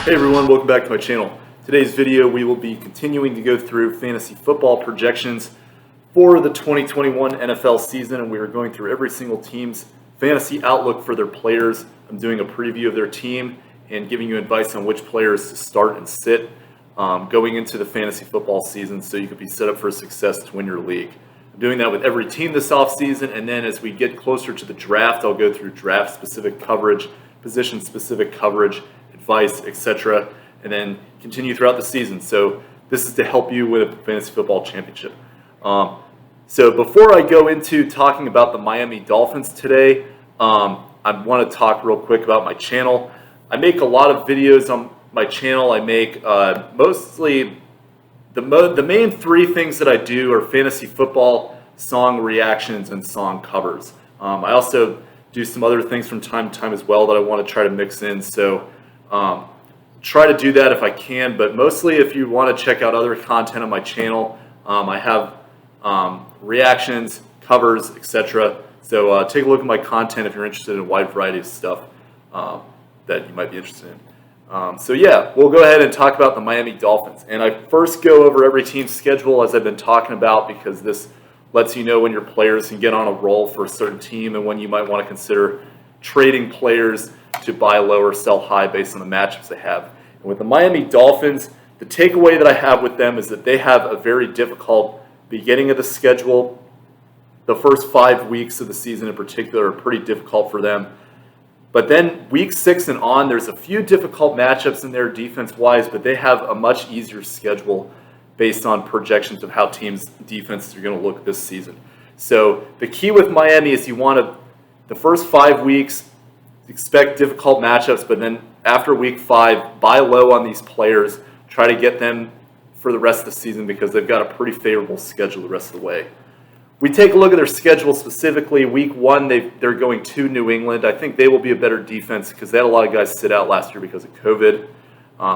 Hey everyone, welcome back to my channel. Today's video we will be continuing to go through fantasy football projections for the 2021 NFL season, and we are going through every single team's fantasy outlook for their players. I'm doing a preview of their team and giving you advice on which players to start and sit going into the fantasy football season so you could be set up for success to win your league. I'm doing that with every team this offseason, and then as we get closer to the draft, I'll go through draft-specific coverage, position-specific coverage, advice, etc., and then continue throughout the season. So this is to help you win a fantasy football championship. So before I go into talking about the Miami Dolphins today, I want to talk real quick about my channel. I make a lot of videos on my channel. I make mostly the main three things that I do are fantasy football, song reactions, and song covers. I also do some other things from time to time as well that I want to try to mix in. So try to do that if I can, but mostly if you want to check out other content on my channel, I have reactions, covers, etc. So take a look at my content if you're interested in a wide variety of stuff that you might be interested in. So yeah, we'll go ahead and talk about the Miami Dolphins. And I first go over every team's schedule as I've been talking about, because this lets you know when your players can get on a roll for a certain team and when you might want to consider trading players to buy low or sell high based on the matchups they have. And with the Miami Dolphins, the takeaway that I have with them is that they have a very difficult beginning of the schedule. The first 5 weeks of the season in particular are pretty difficult for them. But then week 6 and on, there's a few difficult matchups in there defense-wise, but they have a much easier schedule based on projections of how teams' defenses are going to look this season. So the key with Miami is you want to, the first 5 weeks, expect difficult matchups, but then after week 5, buy low on these players. Try to get them for the rest of the season because they've got a pretty favorable schedule the rest of the way. We take a look at their schedule specifically. Week 1, they're going to New England. I think they will be a better defense because they had a lot of guys sit out last year because of COVID.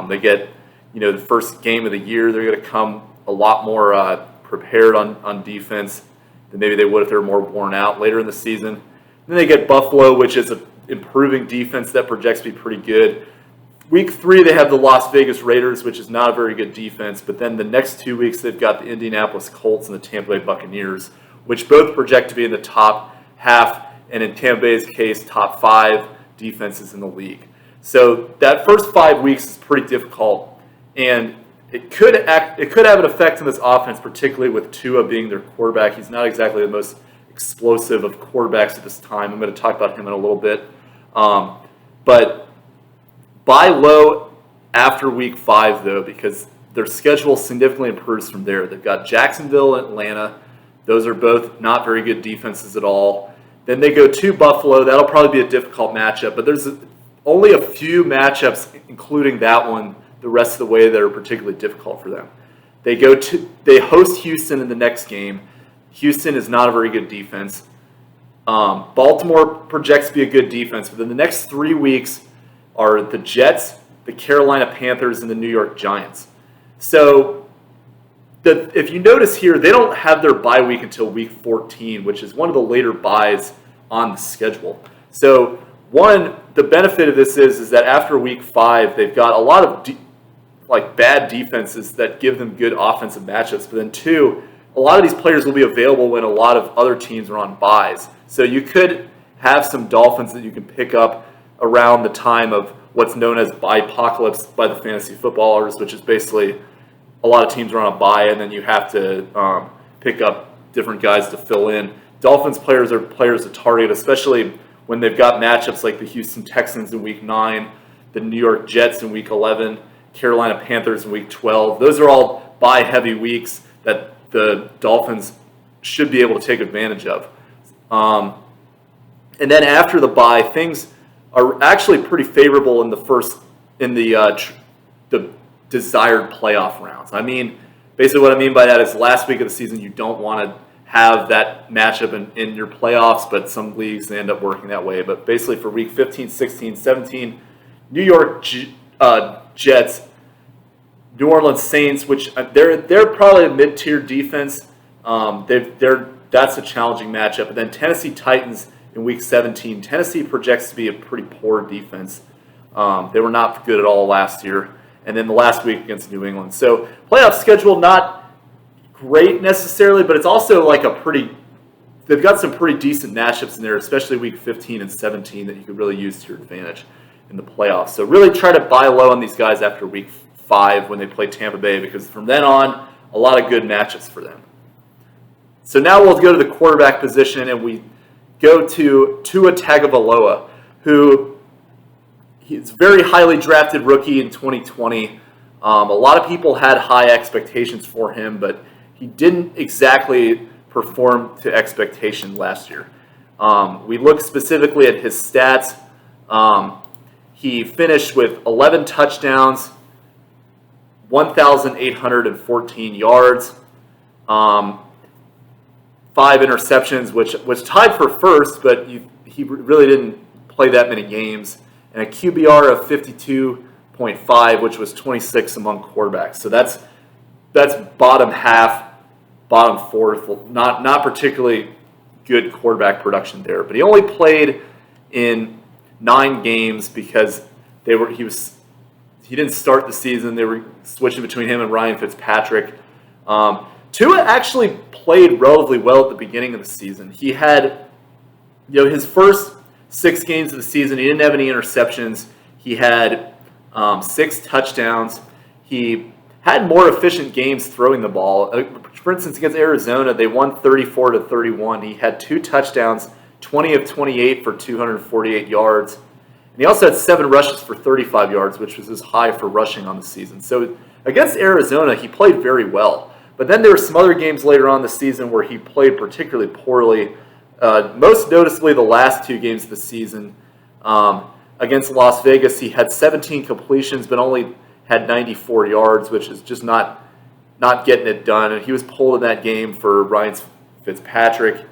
They get, the first game of the year. They're going to come a lot more prepared on defense than maybe they would if they were more worn out later in the season. Then they get Buffalo, which is an improving defense that projects to be pretty good. Week 3, they have the Las Vegas Raiders, which is not a very good defense. But then the next 2 weeks, they've got the Indianapolis Colts and the Tampa Bay Buccaneers, which both project to be in the top half, and in Tampa Bay's case, top 5 defenses in the league. So that first 5 weeks is pretty difficult, and it could have an effect on this offense, particularly with Tua being their quarterback. He's not exactly the most explosive of quarterbacks at this time. I'm going to talk about him in a little bit. But buy low after week 5, though, because their schedule significantly improves from there. They've got Jacksonville and Atlanta. Those are both not very good defenses at all. Then they go to Buffalo. That'll probably be a difficult matchup, but there's only a few matchups, including that one, the rest of the way, that are particularly difficult for them. They host Houston in the next game. Houston is not a very good defense. Baltimore projects to be a good defense, but then the next 3 weeks are the Jets, the Carolina Panthers, and the New York Giants. So if you notice here, they don't have their bye week until week 14, which is one of the later byes on the schedule. So the benefit of this is that after week 5, they've got a lot of bad defenses that give them good offensive matchups. But then 2, a lot of these players will be available when a lot of other teams are on byes. So you could have some Dolphins that you can pick up around the time of what's known as bye-apocalypse by the fantasy footballers, which is basically a lot of teams are on a bye, and then you have to pick up different guys to fill in. Dolphins players are players to target, especially when they've got matchups like the Houston Texans in week 9, the New York Jets in week 11, Carolina Panthers in week 12. Those are all bye-heavy weeks that the Dolphins should be able to take advantage of. And then after the bye, things are actually pretty favorable in the desired playoff rounds. Basically what I mean by that is last week of the season, you don't want to have that matchup in your playoffs, but some leagues, they end up working that way. But basically for week 15, 16, 17, New York Jets, New Orleans Saints, which they're probably a mid-tier defense. That's a challenging matchup. And then Tennessee Titans in week 17. Tennessee projects to be a pretty poor defense. They were not good at all last year. And then the last week against New England. So playoff schedule, not great necessarily, but it's also like they've got some pretty decent matchups in there, especially week 15 and 17 that you could really use to your advantage in the playoffs. So really try to buy low on these guys after week 5 when they play Tampa Bay, because from then on, a lot of good matchups for them. So now we'll go to the quarterback position, and we go to Tua Tagovailoa, who he's a very highly drafted rookie in 2020. A lot of people had high expectations for him, but he didn't exactly perform to expectation last year. We look specifically at his stats. He finished with 11 touchdowns, 1,814 yards, 5 interceptions, which tied for first, but he really didn't play that many games, and a QBR of 52.5, which was 26 among quarterbacks. So that's bottom half, bottom fourth. Not particularly good quarterback production there. But he only played in 9 games because he didn't start the season. They were switching between him and Ryan Fitzpatrick. Tua actually played relatively well at the beginning of the season. He had, his first 6 games of the season, he didn't have any interceptions. He had 6 touchdowns. He had more efficient games throwing the ball. For instance, against Arizona, they won 34-31. He had 2 touchdowns, 20 of 28 for 248 yards. And he also had 7 rushes for 35 yards, which was his high for rushing on the season. So against Arizona, he played very well. But then there were some other games later on the season where he played particularly poorly. Most noticeably, the last 2 games of the season. Against Las Vegas, he had 17 completions, but only had 94 yards, which is just not getting it done. And he was pulled in that game for Ryan Fitzpatrick.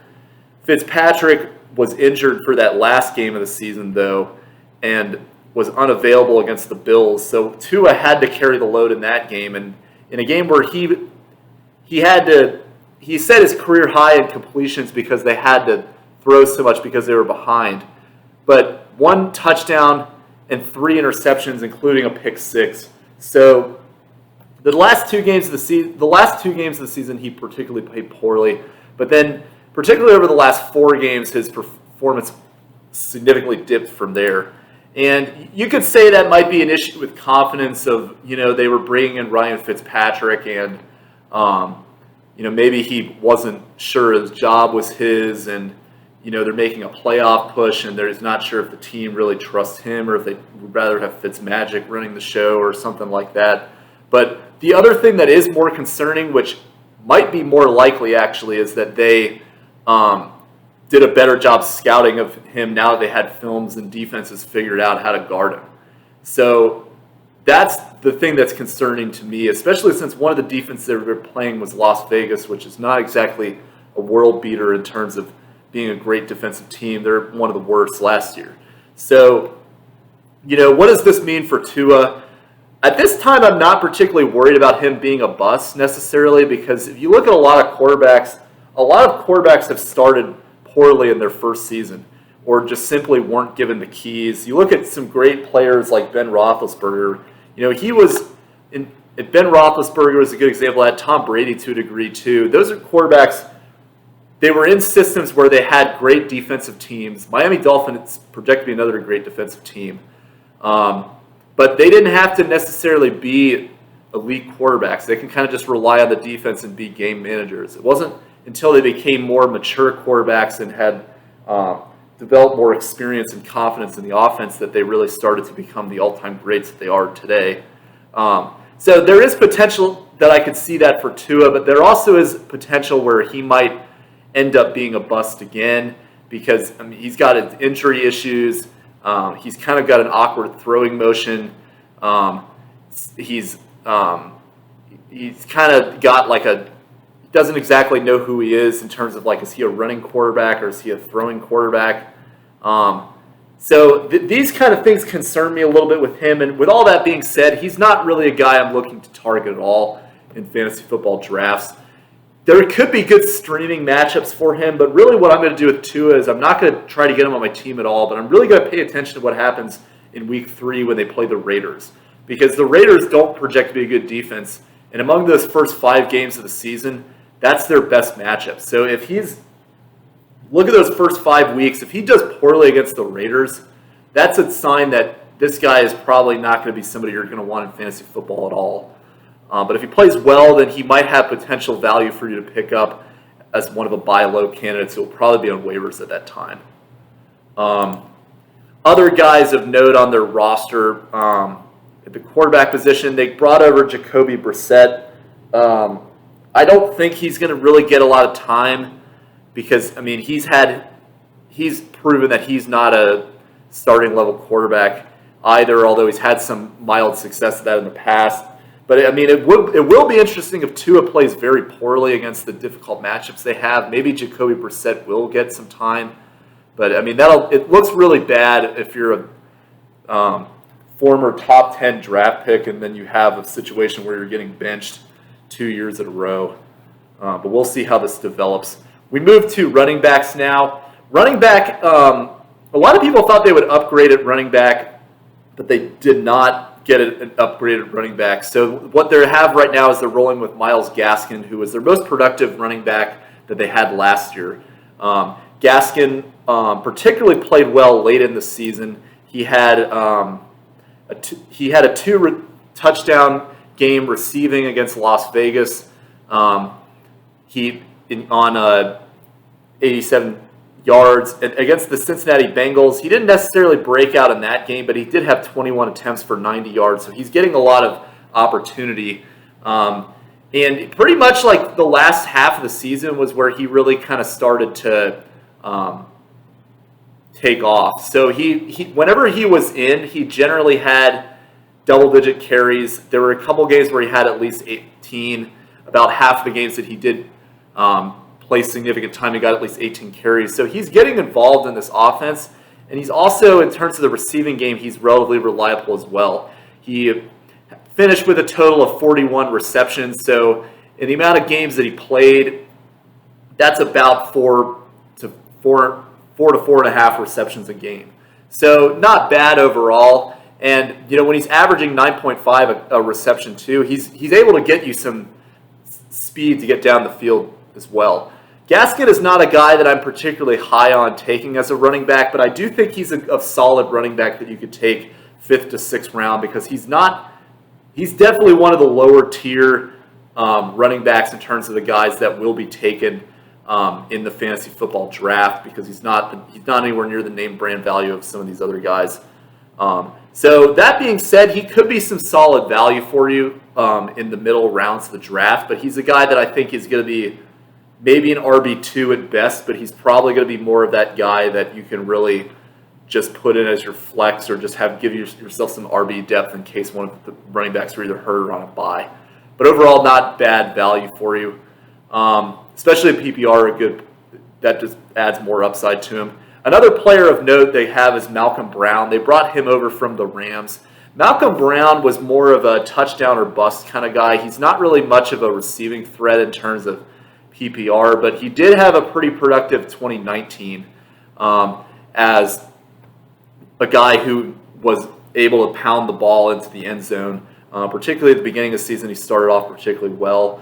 Fitzpatrick was injured for that last game of the season, though, and was unavailable against the Bills. So Tua had to carry the load in that game. And in a game where he set his career high in completions because they had to throw so much because they were behind. But 1 touchdown and 3 interceptions, including a pick 6. So the last 2 games of the season, he particularly played poorly. But then, particularly over the last 4 games, his performance significantly dipped from there. And you could say that might be an issue with confidence of, they were bringing in Ryan Fitzpatrick, and maybe he wasn't sure his job was his, and they're making a playoff push, and they're not sure if the team really trusts him or if they would rather have Fitzmagic running the show or something like that. But the other thing that is more concerning, which might be more likely actually, is that they did a better job scouting of him now that they had films and defenses figured out how to guard him. So that's the thing that's concerning to me, especially since one of the defenses they were playing was Las Vegas, which is not exactly a world beater in terms of being a great defensive team. They're one of the worst last year. So, what does this mean for Tua? At this time, I'm not particularly worried about him being a bust necessarily, because if you look at a lot of quarterbacks have started poorly in their first season or just simply weren't given the keys. You look at some great players like Ben Roethlisberger. Ben Roethlisberger was a good example of that. Tom Brady to a degree too. Those are quarterbacks. They were in systems where they had great defensive teams. Miami Dolphins projected to be another great defensive team. But they didn't have to necessarily be elite quarterbacks. They can kind of just rely on the defense and be game managers. It wasn't until they became more mature quarterbacks and had developed more experience and confidence in the offense that they really started to become the all-time greats that they are today. So there is potential that I could see that for Tua, but there also is potential where he might end up being a bust again because he's got his injury issues. He's kind of got an awkward throwing motion. He's kind of got doesn't exactly know who he is in terms of is he a running quarterback or is he a throwing quarterback? So these kind of things concern me a little bit with him. And with all that being said, he's not really a guy I'm looking to target at all in fantasy football drafts. There could be good streaming matchups for him, but really what I'm going to do with Tua is I'm not going to try to get him on my team at all, but I'm really going to pay attention to what happens in Week 3 when they play the Raiders, because the Raiders don't project to be a good defense. And among those first 5 games of the season, that's their best matchup. So if look at those first 5 weeks, if he does poorly against the Raiders, that's a sign that this guy is probably not going to be somebody you're going to want in fantasy football at all. But if he plays well, then he might have potential value for you to pick up as one of a buy low candidates who will probably be on waivers at that time. Other guys of note on their roster, at the quarterback position, they brought over Jacoby Brissett. I don't think he's going to really get a lot of time because, I mean, he's proven that he's not a starting level quarterback either, although he's had some mild success at that in the past. But, I mean, it will be interesting if Tua plays very poorly against the difficult matchups they have. Maybe Jacoby Brissett will get some time. But, I mean, it looks really bad if you're a former top 10 draft pick and then you have a situation where you're getting benched 2 years in a row. But we'll see how this develops. We move to running backs now. Running back, a lot of people thought they would upgrade at running back, but they did not get an upgraded running back. So what they have right now is they're rolling with Myles Gaskin, who was their most productive running back that they had last year. Gaskin particularly played well late in the season. He had a 2 touchdown game receiving against Las Vegas. On 87 yards. And against the Cincinnati Bengals, he didn't necessarily break out in that game, but he did have 21 attempts for 90 yards. So he's getting a lot of opportunity. And pretty much like the last half of the season was where he really kind of started to take off. So he whenever he was in, he generally had double-digit carries. There were a couple games where he had at least 18. About half of the games that he did play significant time, he got at least 18 carries. So he's getting involved in this offense. And he's also, in terms of the receiving game, he's relatively reliable as well. He finished with a total of 41 receptions. So in the amount of games that he played, that's about 4 to 4.5 receptions a game. So not bad overall. And when he's averaging 9.5 a reception too, he's able to get you some speed to get down the field as well. Gaskin is not a guy that I'm particularly high on taking as a running back, but I do think he's a solid running back that you could take 5th to 6th round because he's definitely one of the lower tier running backs in terms of the guys that will be taken in the fantasy football draft because he's not anywhere near the name brand value of some of these other guys. So that being said, he could be some solid value for you in the middle rounds of the draft, but he's a guy that I think is going to be maybe an RB2 at best, but he's probably going to be more of that guy that you can really just put in as your flex or just give yourself some RB depth in case one of the running backs are either hurt or on a bye. But overall, not bad value for you. Especially in PPR, that just adds more upside to him. Another player of note they have is Malcolm Brown. They brought him over from the Rams. Malcolm Brown was more of a touchdown or bust kind of guy. He's not really much of a receiving threat in terms of PPR, but he did have a pretty productive 2019 as a guy who was able to pound the ball into the end zone. Particularly at the beginning of the season, he started off particularly well.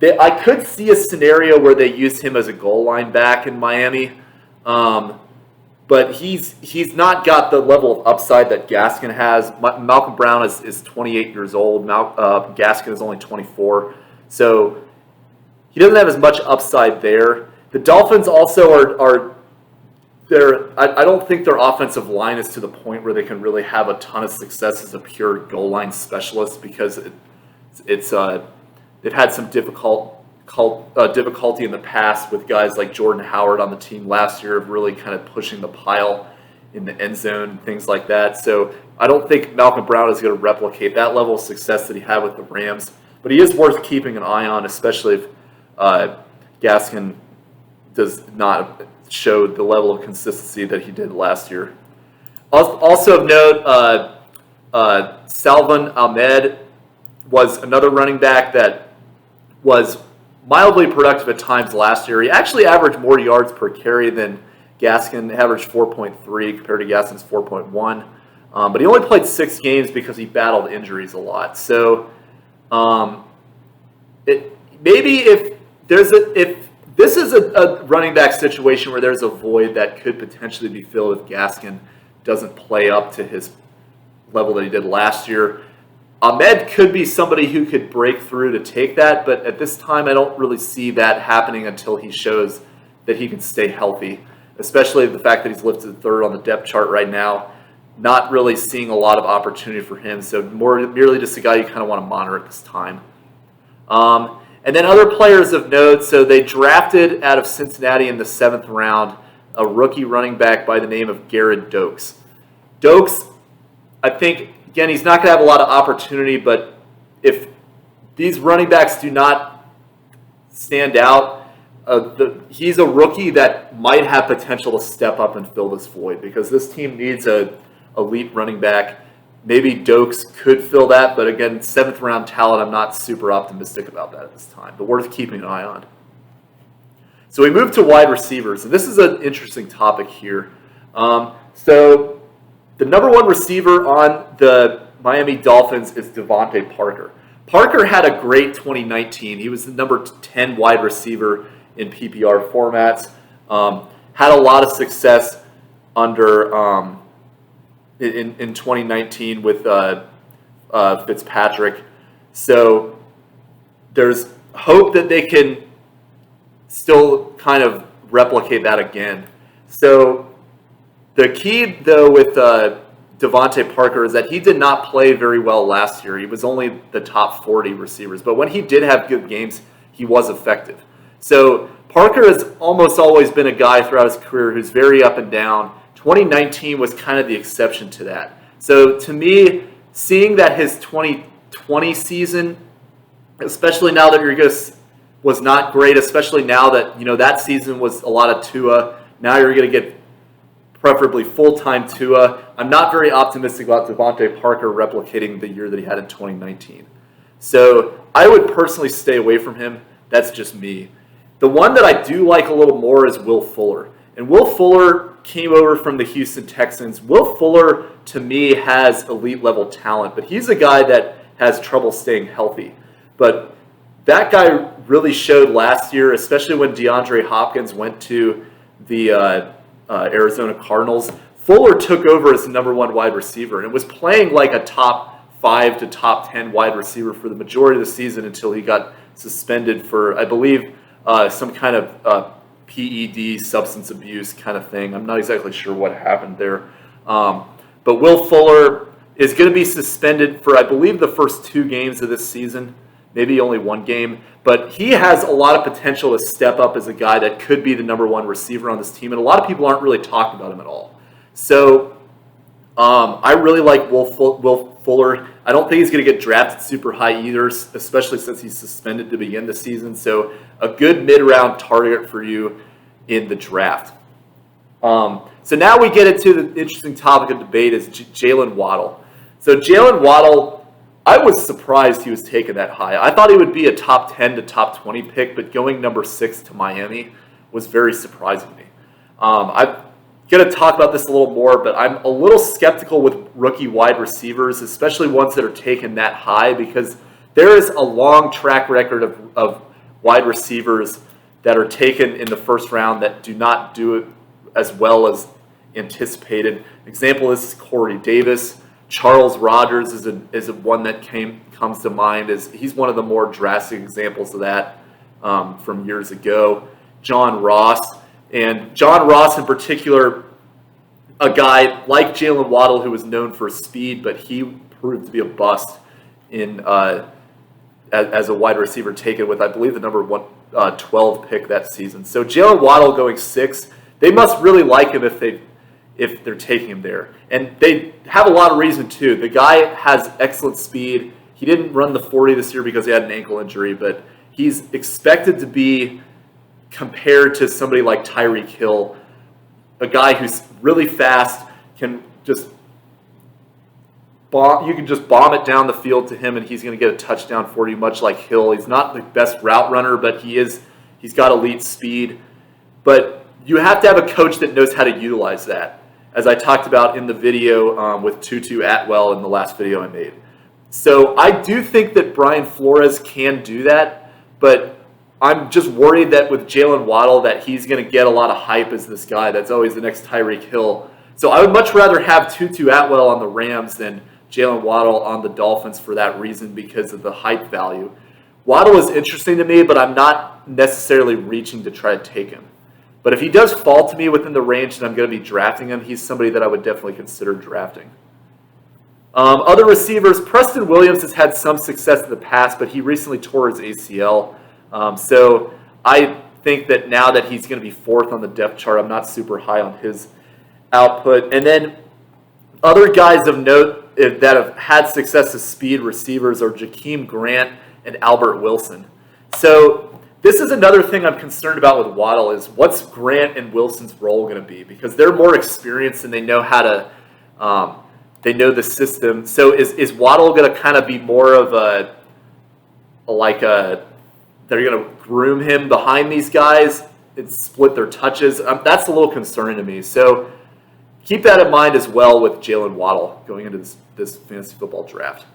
I could see a scenario where they use him as a goal line back in Miami, but he's not got the level of upside that Gaskin has. Malcolm Brown is 28 years old. Gaskin is only 24, so he doesn't have as much upside there. The Dolphins also are I don't think their offensive line is to the point where they can really have a ton of success as a pure goal line specialist because they've had some difficulty in the past with guys like Jordan Howard on the team last year of really kind of pushing the pile in the end zone and things like that. So I don't think Malcolm Brown is going to replicate that level of success that he had with the Rams, but he is worth keeping an eye on, especially if Gaskin does not show the level of consistency that he did last year. Also of note, Salvon Ahmed was another running back that was mildly productive at times last year. He actually averaged more yards per carry than Gaskin, averaged 4.3 compared to Gaskin's 4.1. But he only played 6 games because he battled injuries a lot. So maybe if this is a running back situation where there's a void that could potentially be filled if Gaskin doesn't play up to his level that he did last year, Ahmed could be somebody who could break through to take that, but at this time I don't really see that happening until he shows that he can stay healthy, especially the fact that he's listed 3rd on the depth chart right now. Not really seeing a lot of opportunity for him, so merely just a guy you kind of want to monitor at this time. And then other players of note, so they drafted out of Cincinnati in the 7th round a rookie running back by the name of Gerrid Doaks. Doaks, I think, again, he's not going to have a lot of opportunity, but if these running backs do not stand out, he's a rookie that might have potential to step up and fill this void because this team needs a elite running back. Maybe Doaks could fill that, but again, 7th round talent, I'm not super optimistic about that at this time, but worth keeping an eye on. So we move to wide receivers, and this is an interesting topic here. So the number 1 receiver on the Miami Dolphins is DaVante Parker. Parker had a great 2019. He was the number 10 wide receiver in PPR formats. Had a lot of success under in 2019 with Fitzpatrick. So there's hope that they can still kind of replicate that again. So the key, though, with DaVante Parker is that he did not play very well last year. He was only the top 40 receivers. But when he did have good games, he was effective. So Parker has almost always been a guy throughout his career who's very up and down. 2019 was kind of the exception to that. So to me, seeing that his 2020 season, especially now that was not great, especially now that that season was a lot of Tua. Now you're going to get preferably full-time Tua. I'm not very optimistic about DaVante Parker replicating the year that he had in 2019. So I would personally stay away from him. That's just me. The one that I do like a little more is Will Fuller. And Will Fuller came over from the Houston Texans. Will Fuller, to me, has elite level talent, but he's a guy that has trouble staying healthy. But that guy really showed last year, especially when DeAndre Hopkins went to the Arizona Cardinals. Fuller took over as the number 1 wide receiver and was playing like a top 5 to top 10 wide receiver for the majority of the season until he got suspended for, I believe, some kind of PED, substance abuse kind of thing. I'm not exactly sure what happened there. But Will Fuller is going to be suspended for, I believe, the first 2 games of this season, maybe only 1 game. But he has a lot of potential to step up as a guy that could be the number 1 receiver on this team, and a lot of people aren't really talking about him at all. So I really like Will Fuller. I don't think he's going to get drafted super high either, especially since he's suspended to begin the season. So a good mid-round target for you in the draft. So now we get into the interesting topic of debate is Jaylen Waddle. So Jaylen Waddle, I was surprised he was taken that high. I thought he would be a top 10 to top 20 pick, but going number 6 to Miami was very surprising to me. I'm going to talk about this a little more, but I'm a little skeptical with rookie wide receivers, especially ones that are taken that high, because there is a long track record of wide receivers that are taken in the first round that do not do it as well as anticipated. Example, this is Corey Davis. Charles Rogers is a one that comes to mind. He's one of the more drastic examples of that from years ago. John Ross in particular, a guy like Jaylen Waddle who was known for speed, but he proved to be a bust as a wide receiver taken with, I believe, the number 12 pick that season. So Jaylen Waddle going 6, they must really like him if they're taking him there. And they have a lot of reason too. The guy has excellent speed. He didn't run the 40 this year because he had an ankle injury, but he's expected to be compared to somebody like Tyreek Hill, a guy who's really fast, can just bomb. You can just bomb it down the field to him, and he's going to get a touchdown for you, much like Hill. He's not the best route runner, but he's got elite speed. But you have to have a coach that knows how to utilize that. as I talked about in the video with Tutu Atwell in the last video I made. So I do think that Brian Flores can do that, but I'm just worried that with Jaylen Waddle that he's going to get a lot of hype as this guy that's always the next Tyreek Hill. So I would much rather have Tutu Atwell on the Rams than Jaylen Waddle on the Dolphins for that reason, because of the hype value. Waddle is interesting to me, but I'm not necessarily reaching to try to take him. But if he does fall to me within the range that I'm going to be drafting him, he's somebody that I would definitely consider drafting. Other receivers, Preston Williams has had some success in the past, but he recently tore his ACL. So I think that now that he's going to be fourth on the depth chart, I'm not super high on his output. And then other guys of note that have had success as speed receivers are Jakeem Grant and Albert Wilson. So this is another thing I'm concerned about with Waddle, is what's Grant and Wilson's role going to be, because they're more experienced and they know how to, they know the system. So is Waddle going to kind of be more of they're going to groom him behind these guys and split their touches? That's a little concerning to me. So keep that in mind as well with Jaylen Waddle going into this fantasy football draft.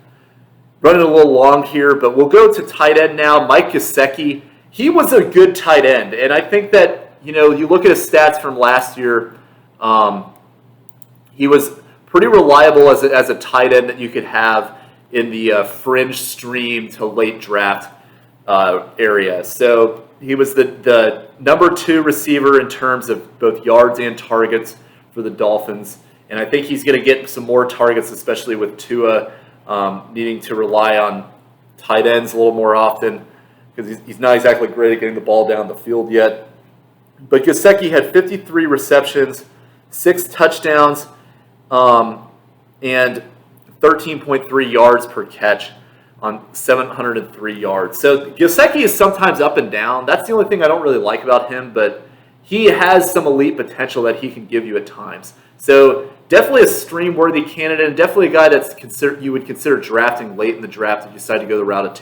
Running a little long here, but we'll go to tight end now. Mike Gesicki, he was a good tight end, and I think that, you look at his stats from last year, he was pretty reliable as a tight end that you could have in the fringe stream to late draft area. So he was the number 2 receiver in terms of both yards and targets for the Dolphins, and I think he's going to get some more targets, especially with Tua needing to rely on tight ends a little more often, because he's not exactly great at getting the ball down the field yet. But Gesicki had 53 receptions, 6 touchdowns, and 13.3 yards per catch on 703 yards. So Gesicki is sometimes up and down. That's the only thing I don't really like about him, but he has some elite potential that he can give you at times. So definitely a stream-worthy candidate, and definitely a guy that's you would consider drafting late in the draft if you decide to go the route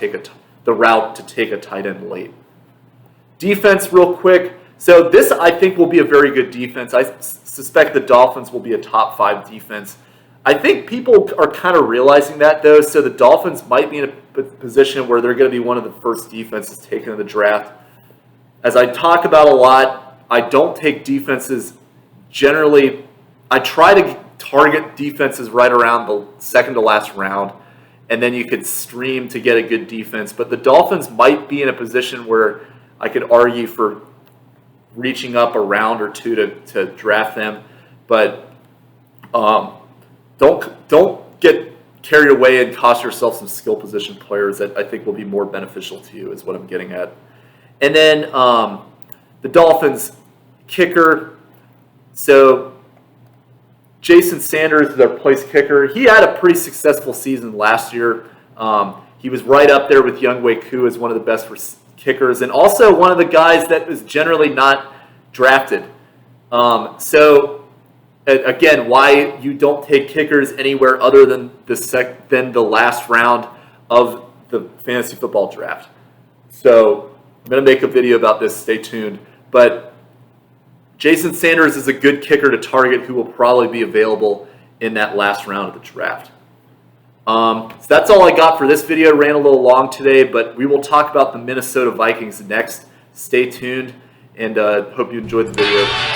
to take a tight end late. Defense, real quick. So this, I think, will be a very good defense. I suspect the Dolphins will be a top 5 defense. I think people are kind of realizing that, though, so the Dolphins might be in a position where they're going to be one of the first defenses taken in the draft. As I talk about a lot, I don't take defenses generally. I try to target defenses right around the second to last round, and then you could stream to get a good defense. But the Dolphins might be in a position where I could argue for reaching up a round or two to draft them. But don't get carried away and cost yourself some skill position players that I think will be more beneficial to you, is what I'm getting at. And then the Dolphins kicker. So Jason Sanders is their place kicker. He had a pretty successful season last year. He was right up there with Younghoe Koo as one of the best kickers, and also one of the guys that is generally not drafted. So again, why you don't take kickers anywhere other than the last round of the fantasy football draft. So I'm going to make a video about this. Stay tuned. But Jason Sanders is a good kicker to target who will probably be available in that last round of the draft. So that's all I got for this video. Ran a little long today, but we will talk about the Minnesota Vikings next. Stay tuned, and hope you enjoyed the video.